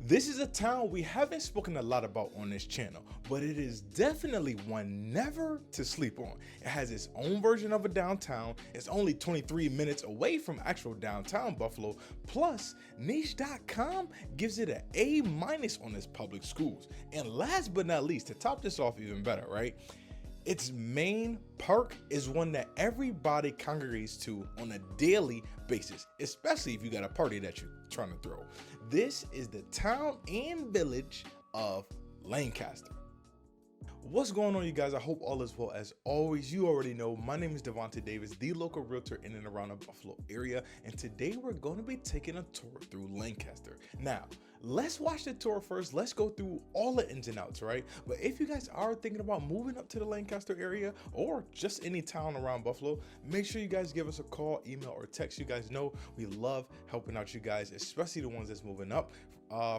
This is a town we haven't spoken a lot about on this channel, but it is definitely one never to sleep on. It has its own version of a downtown. It's only 23 minutes away from actual downtown Buffalo. Plus, niche.com gives it an A- on its public schools. And last but not least, to top this off even better, right? Its main park is one that everybody congregates to on a daily basis, especially if you got a party that you're trying to throw. This is the town and village of Lancaster. What's going on, you guys? I hope all is well. As always, you already know, my name is Devonte Davis, the local realtor in and around the Buffalo area, and today we're going to be taking a tour through Lancaster. Now, let's watch the tour first. Let's go through all the ins and outs, right? But if you guys are thinking about moving up to the Lancaster area or just any town around Buffalo, make sure you guys give us a call, email, or text. You guys know we love helping out you guys, especially the ones that's moving up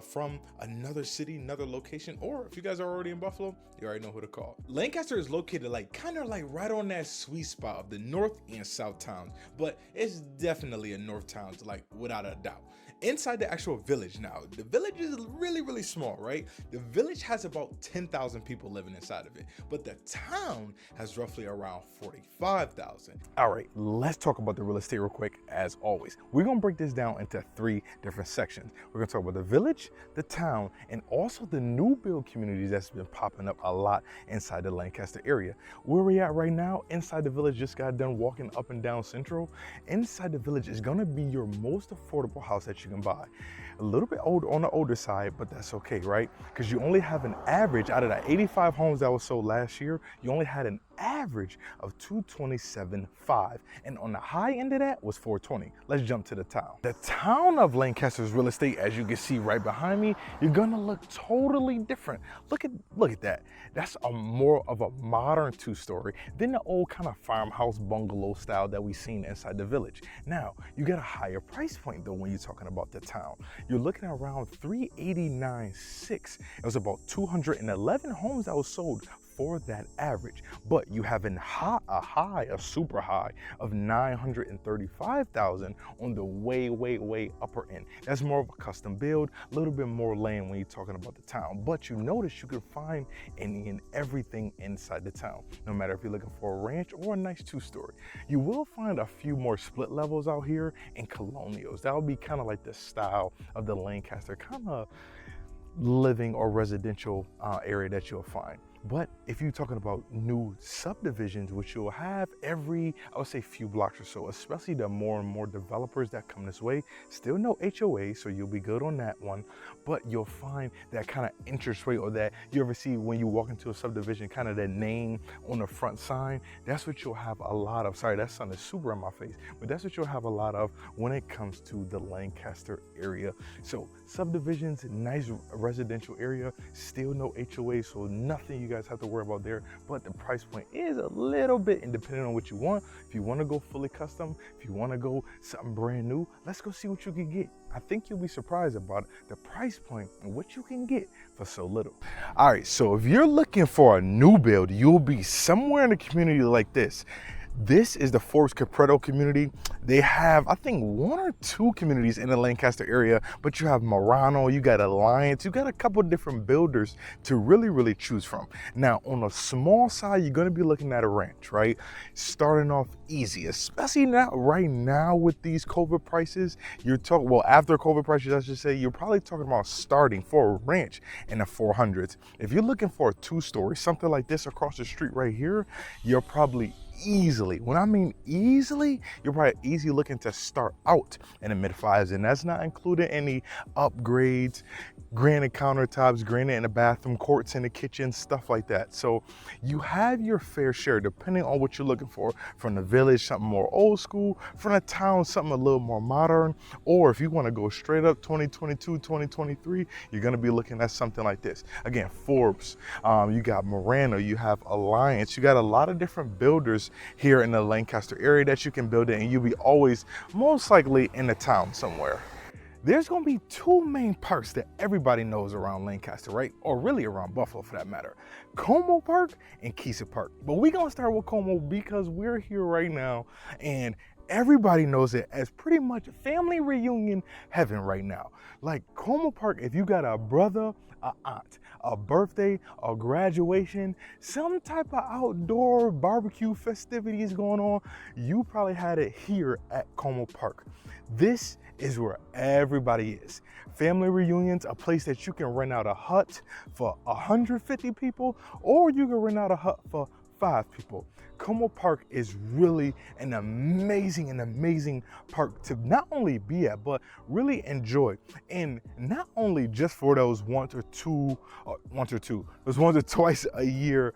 from another city, another location, or if you guys are already in Buffalo, you already know who to call. Lancaster is located kind of right on that sweet spot of the north and south towns, but it's definitely a north town, without a doubt. Inside the actual village now, the village is really small, right? The village has about 10,000 people living inside of it, but the town has roughly around 45,000. All right, let's talk about the real estate real quick. As always, we're gonna break this down into 3 different sections. We're gonna talk about the village, the town, and also the new build communities that's been popping up a lot inside the Lancaster area. Where we at right now, inside the village, just got done walking up and down Central. Inside the village is gonna be your most affordable house that you can buy. A little bit old on the older side, but that's okay, right? Because you only have an average out of the 85 homes that was sold last year, you only had an average of 227.5, and on the high end of that was 420. Let's jump to the town. The town of Lancaster's real estate, as you can see right behind me, you're gonna look totally different. Look at that. That's a more of a modern 2-story than the old kind of farmhouse bungalow style that we've seen inside the village. Now, you got a higher price point though when you're talking about the town. You're looking at around 389.6. It was about 211 homes that was sold for that average, but you have a super high of 935,000 on the way upper end. That's more of a custom build, a little bit more land when you're talking about the town, but you notice you can find any and everything inside the town, no matter if you're looking for a ranch or a nice 2-story. You will find a few more split levels out here and colonials. That would be kind of like the style of the Lancaster kind of living or residential area that you'll find. But if you're talking about new subdivisions, which you'll have every, I would say, few blocks or so, especially the more and more developers that come this way, still no HOA, so you'll be good on that one. But you'll find that kind of interest rate, or that you ever see when you walk into a subdivision, kind of that name on the front sign. That's what you'll have a lot of. Sorry, that sun is super in my face, but that's what you'll have a lot of when it comes to the Lancaster area. So subdivisions, nice residential area, still no HOA, so nothing you guys have to worry about there. But the price point is a little bit independent on what you want. If you want to go fully custom, if you want to go something brand new, let's go see what you can get. I think you'll be surprised about the price point and what you can get for so little. All right, so if you're looking for a new build, you'll be somewhere in a community like this. This is the Forbes Capretto community. They have, I think, 1 or 2 communities in the Lancaster area, but you have Murano, you got Alliance, you got a couple of different builders to really choose from. Now, on a small side, you're gonna be looking at a ranch, right? Starting off easy, especially right now with these COVID prices. You're talking, well, after COVID prices, I should say, you're probably talking about starting for a ranch in the 400s. If you're looking for a 2-story, something like this across the street right here, you're probably easily, when I mean easily, you're probably easily looking to start out in the mid-5s, and that's not including any upgrades, granite countertops, granite in the bathroom, quartz in the kitchen, stuff like that. So you have your fair share depending on what you're looking for. From the village, something more old school; from the town, something a little more modern. Or if you want to go straight up 2022, 2023, you're going to be looking at something like this. Again, Forbes, you got Murano, you have Alliance, you got a lot of different builders here in the Lancaster area that you can build in, and you'll be always most likely in the town somewhere. There's gonna be 2 main parks that everybody knows around Lancaster, right? Or really around Buffalo for that matter. Como Park and Kisa Park. But we're gonna start with Como because we're here right now, and everybody knows it as pretty much family reunion heaven right now. Like Como Park, if you got a brother, a aunt, a birthday, a graduation, some type of outdoor barbecue festivities going on, you probably had it here at Como Park. This is where everybody is. Family reunions, a place that you can rent out a hut for 150 people, or you can rent out a hut for 5 people. Como Park is really an amazing park to not only be at, but really enjoy. And not only just for those once or twice a year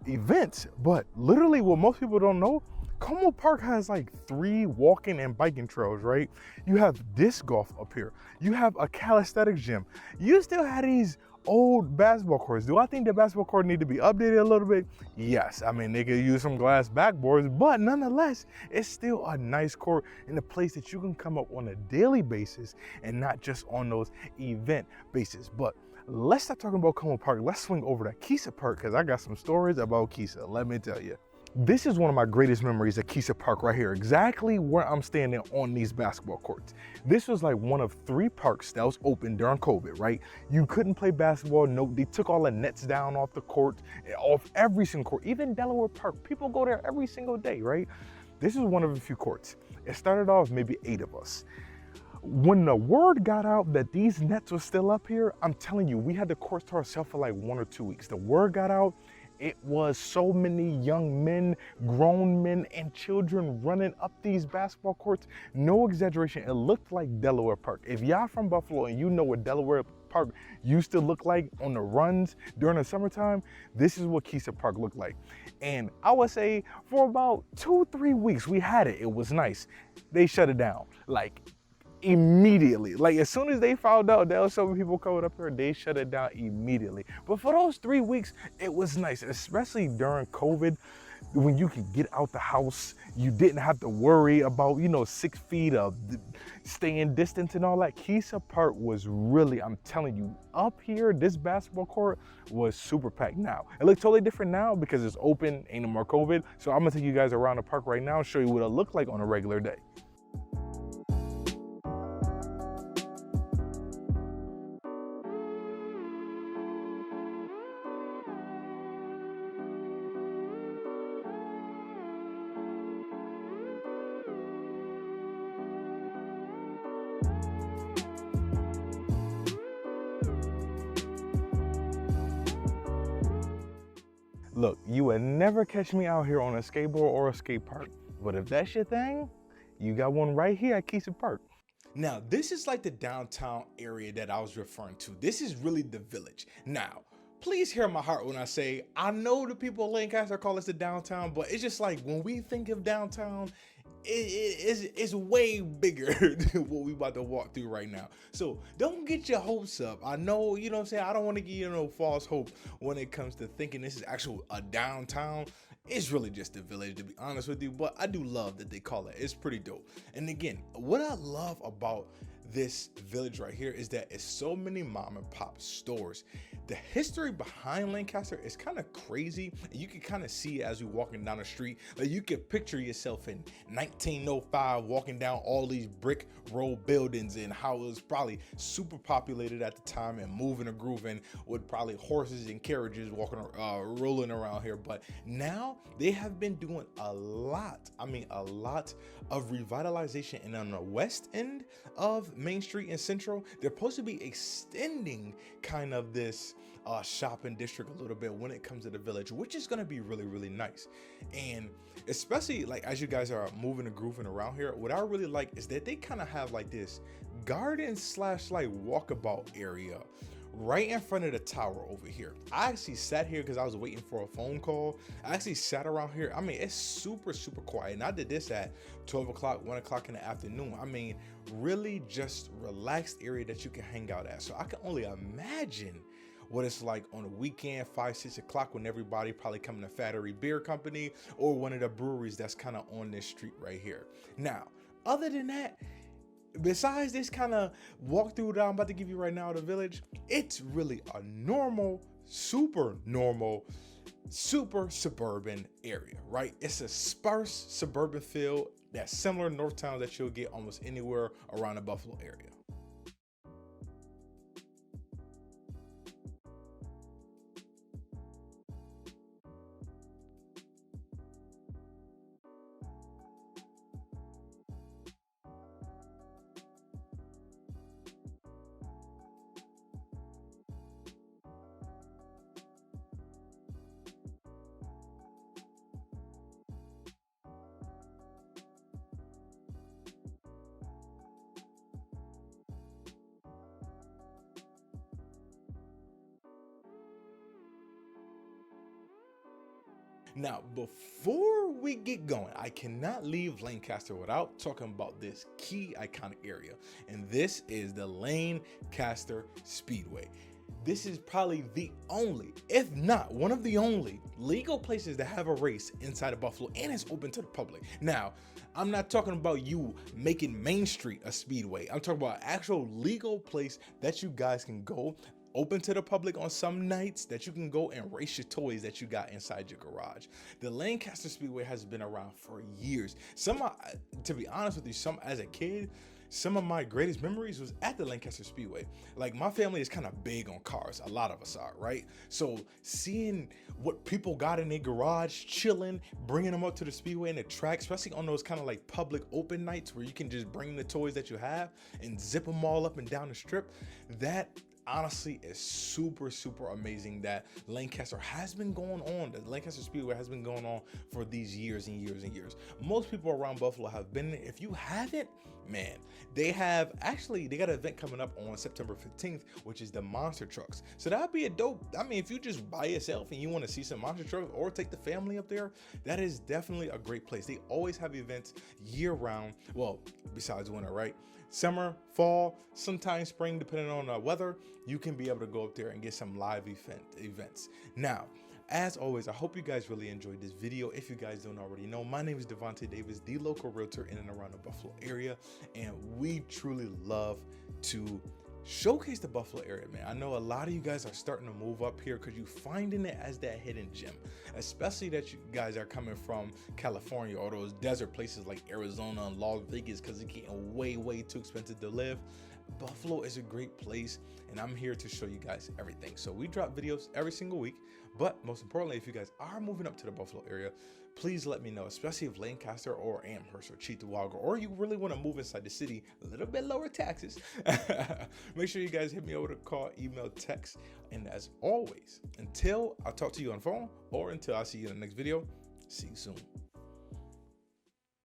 events, but literally what most people don't know, Como Park has like 3 walking and biking trails, right? You have disc golf up here. You have a calisthenics gym. You still have these old basketball courts. Do I think the basketball court need to be updated a little bit? Yes. I mean, they could use some glass backboards, but nonetheless, it's still a nice court and a place that you can come up on a daily basis and not just on those event basis. But let's stop talking about Como Park. Let's swing over to Kisa Park because I got some stories about Kisa. Let me tell you. This is one of my greatest memories at Kisa Park right here, exactly where I'm standing on these basketball courts. This was like one of 3 parks that was open during COVID, right? You couldn't play basketball. No, they took all the nets down off the court, off every single court, even Delaware Park. People go there every single day, right? This is one of a few courts. It started off maybe 8 of us. When the word got out that these nets were still up here, I'm telling you, we had the courts to ourselves for like 1 or 2 weeks. The word got out. It was so many young men, grown men, and children running up these basketball courts. No exaggeration, it looked like Delaware Park. If y'all from Buffalo and you know what Delaware Park used to look like on the runs during the summertime, this is what Kisa Park looked like. And I would say for about 2-3 weeks, we had it. It was nice. They shut it down. Like, immediately. Like as soon as they found out there was so many people coming up here, they shut it down immediately. But for those 3 weeks, it was nice, especially during COVID, when you could get out the house. You didn't have to worry about, 6 feet of staying distance and all that. Kisa Park was really, I'm telling you, up here, this basketball court was super packed. Now, it looks totally different now because it's open, ain't no more COVID. So I'm gonna take you guys around the park right now and show you what it looked like on a regular day. Look, you would never catch me out here on a skateboard or a skate park. But if that's your thing, you got one right here at Kisa Park. Now, this is like the downtown area that I was referring to. This is really the village. Now, please hear my heart when I say, I know the people of Lancaster call this the downtown, but it's just like when we think of downtown, it's way bigger than what we about to walk through right now. So don't get your hopes up. I know, you know what I'm saying? I don't want to give you no false hope when it comes to thinking this is actual a downtown. It's really just a village, to be honest with you, but I do love that they call it. It's pretty dope. And again, what I love about this village right here is that it's so many mom and pop stores. The history behind Lancaster is kind of crazy. You can kind of see it as you're walking down the street. Like you can picture yourself in 1905 walking down all these brick row buildings and how it was probably super populated at the time and moving and grooving with probably horses and carriages walking rolling around here. But now they have been doing a lot of revitalization. And on the west end of Main Street and Central, they're supposed to be extending kind of this shopping district a little bit when it comes to the village, which is going to be really, really nice. And especially like as you guys are moving and grooving around here, what I really like is that they kind of have like this garden / like walkabout area right in front of the tower over here. I actually sat here because I was waiting for a phone call. I actually sat around here. I mean, it's super, super quiet. And I did this at 12 o'clock, 1 o'clock in the afternoon. I mean, really just relaxed area that you can hang out at. So I can only imagine what it's like on a weekend, 5, 6 o'clock when everybody probably coming to Fattery Beer Company or one of the breweries that's kind of on this street right here. Now, other than that, besides this kind of walkthrough that I'm about to give you right now, the village, it's really a normal, super normal super suburban area, right? It's a sparse suburban feel that's similar to North Town that you'll get almost anywhere around the Buffalo area. Now, before we get going, I cannot leave Lancaster without talking about this key iconic area, and this is the Lancaster Speedway. This is probably the only, if not one of the only, legal places that have a race inside of Buffalo, and it's open to the public. Now, I'm not talking about you making Main Street a speedway. I'm talking about an actual legal place that you guys can go, open to the public on some nights, that you can go and race your toys that you got inside your garage. The Lancaster Speedway has been around for years. To be honest with you, as a kid, some of my greatest memories was at the Lancaster Speedway. Like, my family is kind of big on cars. A lot of us are, right? So seeing what people got in their garage, chilling, bringing them up to the Speedway and the track, especially on those kind of like public open nights where you can just bring the toys that you have and zip them all up and down the strip, that honestly is super amazing that Lancaster has been going on. The Lancaster Speedway has been going on for these years and years and years. Most people around Buffalo have been there. If you haven't, man, they got an event coming up on September 15th, which is the monster trucks. So that'd be a dope, I mean, if you just by yourself and you want to see some monster trucks or take the family up there, that is definitely a great place. They always have events year round. Well, besides winter, right? Summer, fall, sometimes spring, depending on the weather, you can be able to go up there and get some live events. Now, as always, I hope you guys really enjoyed this video. If you guys don't already know, my name is Devonte Davis, the local realtor in and around the Buffalo area, and we truly love to showcase the Buffalo area, man. I know a lot of you guys are starting to move up here because you're finding it as that hidden gem, especially that you guys are coming from California or those desert places like Arizona and Las Vegas because it's getting way too expensive to live. Buffalo is a great place, and I'm here to show you guys everything. So we drop videos every single week, but most importantly, if you guys are moving up to the Buffalo area, please let me know, especially if Lancaster or Amherst or Cheektowaga, or you really want to move inside the city, a little bit lower taxes. Make sure you guys hit me over to call, email, text, and as always, until I talk to you on phone or until I see you in the next video, see you soon.